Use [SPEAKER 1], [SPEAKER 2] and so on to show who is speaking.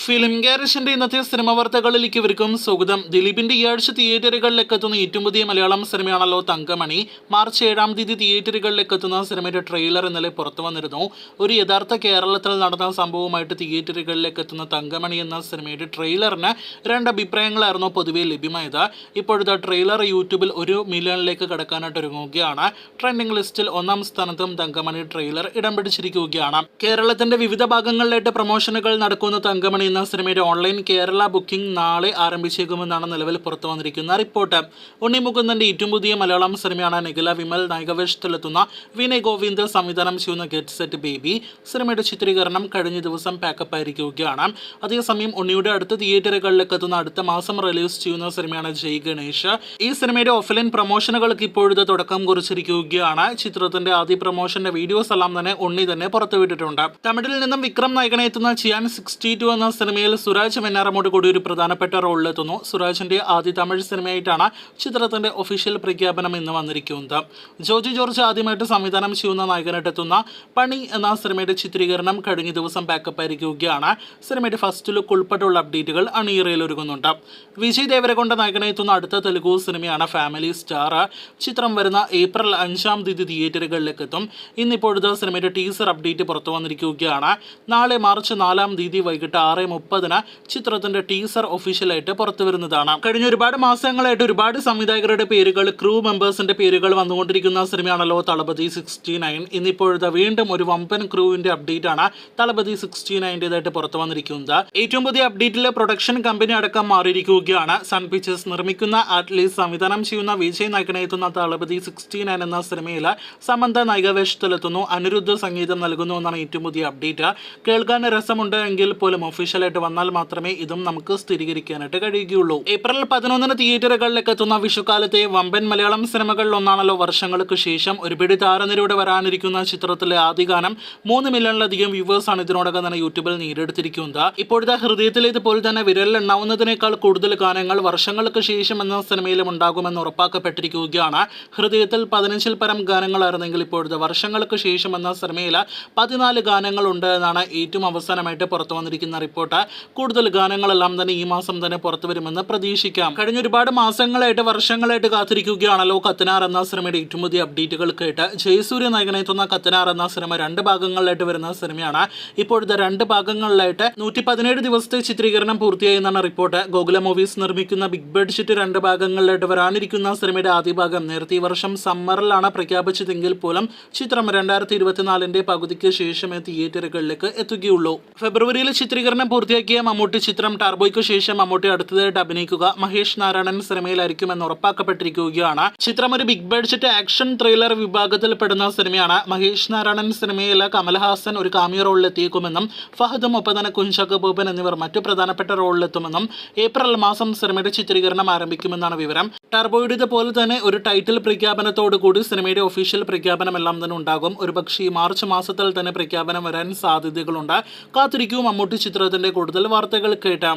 [SPEAKER 1] Film ഗാരേജിന്റെ ഇന്നത്തെ cinema വാർത്തകളിലേക്ക് ഇവർക്കും സ്വാഗതം. ദിലീപിന്റെ ഈ ആഴ്ച തിയേറ്ററുകളിലേക്ക് എത്തുന്ന ഏറ്റവും പുതിയ മലയാളം സിനിമയാണല്ലോ തങ്കമണി. മാർച്ച് 7-ാം തീയതി തിയേറ്ററുകളിലേക്ക് എത്തുന്ന സിനിമയുടെ ട്രെയിലർ ഇന്നലെ പുറത്തു വന്നിരുന്നു. ഒരു യഥാർത്ഥ കേരളത്തിൽ നടന്ന സംഭവമായിട്ട് തിയേറ്ററുകളിലേക്ക് എത്തുന്ന തങ്കമണി എന്ന സിനിമയുടെ ട്രെയിലറിന് രണ്ട് അഭിപ്രായങ്ങളായിരുന്നു പൊതുവെ ലഭ്യമായത്. ഇപ്പോഴത്തെ ട്രെയിലർ യൂട്യൂബിൽ 1 മില്യണിലേക്ക് കടക്കാനായിട്ട് ഒരുങ്ങുകയാണ്. ട്രെൻഡിംഗ് ലിസ്റ്റിൽ 1-ാം സ്ഥാനത്തും തങ്കമണി ട്രെയിലർ ഇടം പിടിച്ചിരിക്കുകയാണ്. കേരളത്തിന്റെ വിവിധ ഭാഗങ്ങളിലായിട്ട് പ്രമോഷനുകൾ നടക്കുന്ന തങ്കമണി എന്ന സിനിമയുടെ ഓൺലൈൻ കേരള ബുക്കിംഗ് നാളെ ആരംഭിച്ചേക്കുമെന്നാണ് നിലവിൽ പുറത്തു വന്നിരിക്കുന്ന റിപ്പോർട്ട്. ഉണ്ണി മുകുന്ദന്റെ ഏറ്റവും പുതിയ മലയാളം സിനിമയാണ് നിഖില വിമൽ നായികവേഷത്തിലെത്തുന്ന വിനയ് ഗോവിന്ദ് സംവിധാനം ചെയ്യുന്ന ഗെറ്റ് സെറ്റ് ബേബി. സിനിമയുടെ ചിത്രീകരണം കഴിഞ്ഞ ദിവസം പാക്കപ്പ് ആയിരിക്കുകയാണ്. അതേസമയം ഉണ്ണിയുടെ അടുത്ത തിയേറ്ററുകളിലേക്ക് എത്തുന്ന അടുത്ത മാസം റിലീസ് ചെയ്യുന്ന സിനിമയാണ് ജയ് ഗണേഷ്. ഈ സിനിമയുടെ ഓഫ്ലൈൻ പ്രമോഷനുകൾക്ക് ഇപ്പോഴത്തെ തുടക്കം കുറിച്ചിരിക്കുകയാണ്. ചിത്രത്തിന്റെ ആദ്യ പ്രമോഷന്റെ വീഡിയോസ് എല്ലാം തന്നെ ഉണ്ണി തന്നെ പുറത്തുവിട്ടിട്ടുണ്ട്. തമിഴിൽ നിന്നും വിക്രം നായകനെ എത്തുന്ന ചിയാൻ 62 എന്ന സിനിമയിൽ സുരാജ് വെഞ്ഞാറമ്മൂട് കൂടി ഒരു പ്രധാനപ്പെട്ട റോളിലെത്തുന്നു. സുരാജിന്റെ ആദ്യ തമിഴ് സിനിമയായിട്ടാണ് ചിത്രത്തിന്റെ ഒഫീഷ്യൽ പ്രഖ്യാപനം ഇന്ന് വന്നിരിക്കുന്നത്. ജോജി ജോർജ് ആദ്യമായിട്ട് സംവിധാനം ചെയ്യുന്ന നായകനായിട്ടെത്തുന്ന പണി എന്ന സിനിമയുടെ ചിത്രീകരണം കഴിഞ്ഞ ദിവസം പാക്കപ്പ് ആയിരിക്കുകയാണ്. സിനിമയുടെ ഫസ്റ്റ് ലുക്ക് ഉൾപ്പെടെയുള്ള അപ്ഡേറ്റുകൾ അണിയറയിൽ ഒരുങ്ങുന്നുണ്ട്. വിജയ് ദേവരകൊണ്ട നായകനെ എത്തുന്ന അടുത്ത തെലുഗു സിനിമയാണ് ഫാമിലി സ്റ്റാർ. ചിത്രം വരുന്ന ഏപ്രിൽ 5-ാം തീയതി തിയേറ്ററുകളിലേക്ക് എത്തും. ഇന്നിപ്പോഴത്തെ സിനിമയുടെ ടീസർ അപ്ഡേറ്റ് പുറത്തു വന്നിരിക്കുകയാണ്. നാളെ മാർച്ച് 4-ാം തീയതി വൈകിട്ട് 6:30 ചിത്രത്തിന്റെ ടീസർ ഒഫീഷ്യലായിട്ട് പുറത്തു വരുന്നതാണ്. കഴിഞ്ഞ ഒരുപാട് മാസങ്ങളായിട്ട് ഒരുപാട് സംവിധായകരുടെ പേരുകൾ, ക്രൂ മെമ്പേഴ്സിന്റെ പേരുകൾ വന്നുകൊണ്ടിരിക്കുന്ന സിനിമയാണല്ലോ തളപതി 69. ഇന്നിപ്പോഴത്തെ വീണ്ടും ഒരു വമ്പൻ ക്രൂവിന്റെ അപ്ഡേറ്റ് ആണ് തളപതി 69-േതായിട്ട് പുറത്തു വന്നിരിക്കുന്നത്. ഏറ്റവും പുതിയ അപ്ഡേറ്റിലെ പ്രൊഡക്ഷൻ കമ്പനി അടക്കം മാറിയിരിക്കുകയാണ്. സൺ പിക്ചേഴ്സ് നിർമ്മിക്കുന്ന അറ്റ്ലീസ്റ്റ് സംവിധാനം ചെയ്യുന്ന വിജയ് നായകനെ എത്തുന്ന തളപതി 69 എന്ന സിനിമയിൽ സമന്ത നായികവേഷത്തിലെത്തുന്നു. അനിരുദ്ധ സംഗീതം നൽകുന്നു എന്നാണ് ഏറ്റവും പുതിയ അപ്ഡേറ്റ്. കേൾക്കാൻ രസമുണ്ട് എങ്കിൽ പോലും ഒഫീഷ്യലായിട്ട് വന്നാൽ മാത്രമേ ഇതും നമുക്ക് സ്ഥിരീകരിക്കാനായിട്ട് കഴിയുകയുള്ളൂ. ഏപ്രിൽ 11-ന് തിയേറ്ററുകളിലേക്ക് എത്തുന്ന വിഷുക്കാലത്തെ വമ്പൻ മലയാളം സിനിമകളിൽ ഒന്നാണല്ലോ വർഷങ്ങൾക്ക് ശേഷം ഒരു പിടി താരനിരയോടെ വരാനിരിക്കുന്ന ചിത്രത്തിലെ ആദ്യ ഗാനം 3 മില്യണിലധികം വ്യൂവേഴ്സ് ആണ് ഇതിനോടകം തന്നെ യൂട്യൂബിൽ നേടിയെടുത്തിരിക്കുന്നത്. ഇപ്പോഴത്തെ ഹൃദയത്തിലേതുപോലെ തന്നെ വിരലിൽ എണ്ണാവുന്നതിനേക്കാൾ കൂടുതൽ ഗാനങ്ങൾ വർഷങ്ങൾക്ക് ശേഷം എന്ന സിനിമയിലും ഉണ്ടാകുമെന്ന് ഉറപ്പാക്കപ്പെട്ടിരിക്കുകയാണ്. ഹൃദയത്തിൽ 15-ൽ പരം ഗാനങ്ങളായിരുന്നെങ്കിൽ ഇപ്പോഴത്തെ വർഷങ്ങൾക്ക് ശേഷം എന്ന സിനിമയിൽ 14 ഗാനങ്ങളുണ്ട് എന്നാണ് ഏറ്റവും അവസാനമായിട്ട് പുറത്തു വന്നിരിക്കുന്ന റിപ്പോർട്ട്. കൂടുതൽ ഗാനങ്ങളെല്ലാം തന്നെ ഈ മാസം തന്നെ പുറത്തു വരുമെന്ന് പ്രതീക്ഷിക്കാം. കഴിഞ്ഞ ഒരുപാട് മാസങ്ങളായിട്ട് വർഷങ്ങളായിട്ട് കാത്തിരിക്കുകയാണല്ലോ കത്തനാർ എന്ന സിനിമയുടെ ഏറ്റവും പുതിയ അപ്ഡേറ്റുകൾ കേട്ട്. ജയസൂര്യ നായകനെത്തുന്ന കത്തനാർ എന്ന സിനിമ 2 ഭാഗങ്ങളിലായിട്ട് വരുന്ന സിനിമയാണ്. ഇപ്പോഴത്തെ 2 ഭാഗങ്ങളിലായിട്ട് 117 ദിവസത്തെ ചിത്രീകരണം പൂർത്തിയായി എന്നാണ് റിപ്പോർട്ട്. ഗോകുല മൂവീസ് നിർമ്മിക്കുന്ന ബിഗ് ബഡ്ജറ്റ് 2 ഭാഗങ്ങളിലായിട്ട് വരാനിരിക്കുന്ന സിനിമയുടെ ആദ്യ ഭാഗം നേരത്തെ ഈ വർഷം സമ്മറിലാണ് പ്രഖ്യാപിച്ചതെങ്കിൽ പോലും ചിത്രം 2024-ന്റെ പകുതിക്ക് ശേഷമേ തിയേറ്ററുകളിലേക്ക് എത്തുകയുള്ളൂ. ഫെബ്രുവരിയിൽ ചിത്രീകരണം പൂർത്തിയാക്കിയ മമ്മൂട്ടി ചിത്രം ടർബോയ്ക്ക് ശേഷം മമ്മൂട്ടി അടുത്തതായിട്ട് അഭിനയിക്കുക മഹേഷ് നാരായണൻ സിനിമയിലായിരിക്കുമെന്ന് ഉറപ്പാക്കപ്പെട്ടിരിക്കുകയാണ്. ചിത്രം ഒരു ബിഗ് ബഡ്ജറ്റ് ആക്ഷൻ ത്രില്ലർ വിഭാഗത്തിൽ പെടുന്ന സിനിമയാണ്. മഹേഷ് നാരായണൻ സിനിമയിൽ കമൽഹാസൻ ഒരു കാമിയോ റോളിൽ എത്തിയേക്കുമെന്നും ഫഹദും ഒപ്പം തന്നെ കുഞ്ചാക്കോ ബോബൻ എന്നിവർ മറ്റു പ്രധാനപ്പെട്ട റോളിലെത്തുമെന്നും ഏപ്രിൽ മാസം സിനിമയുടെ ചിത്രീകരണം ആരംഭിക്കുമെന്നാണ് വിവരം. ടർബോയുടെ പോലെ തന്നെ ഒരു ടൈറ്റിൽ പ്രഖ്യാപനത്തോടു കൂടി സിനിമയുടെ ഒഫീഷ്യൽ പ്രഖ്യാപനം എല്ലാം തന്നെ ഉണ്ടാകും. ഒരുപക്ഷേ മാർച്ച് മാസത്തിൽ തന്നെ പ്രഖ്യാപനം വരാൻ സാധ്യതകളുണ്ട്. കാത്തിരിക്കൂ മമ്മൂട്ടി ചിത്രത്തിന്റെ കൂടുതൽ വാർത്തകൾ കേട്ടാം.